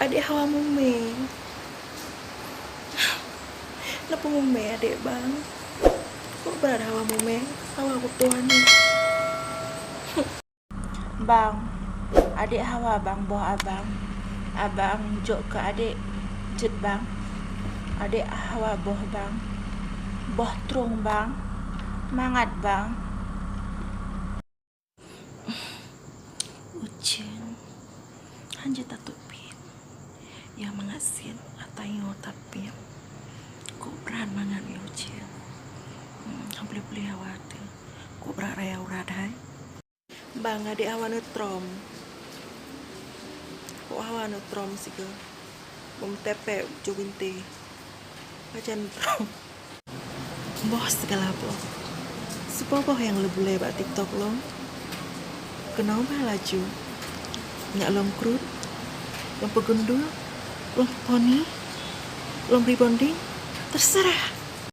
adik hawa mume. Kenapa mume adik bang? Kok berada hawa mume? Hawa aku tuan nih. Bang, adik hawa bang, boh abang. Abang jok ke adik jet bang. Adik hawa boh bang. Boh trung bang. Mangat bang. Ucin, hanya tatupin. Yang mengasin atayo tapi kok beran mangan ya Ucin. Beli-beli hawa tu. Kok berat raya uradai. Bang adik hawa netrom. Kok hawa netrom sih ke? Bom tepe joginte. Ajan netrom. Bos segala boh. Sepopoh yang lebih lebat TikTok lo. Kenapa laju? Nyak long krut, long pegundul, long poni, long rebonding, terserah.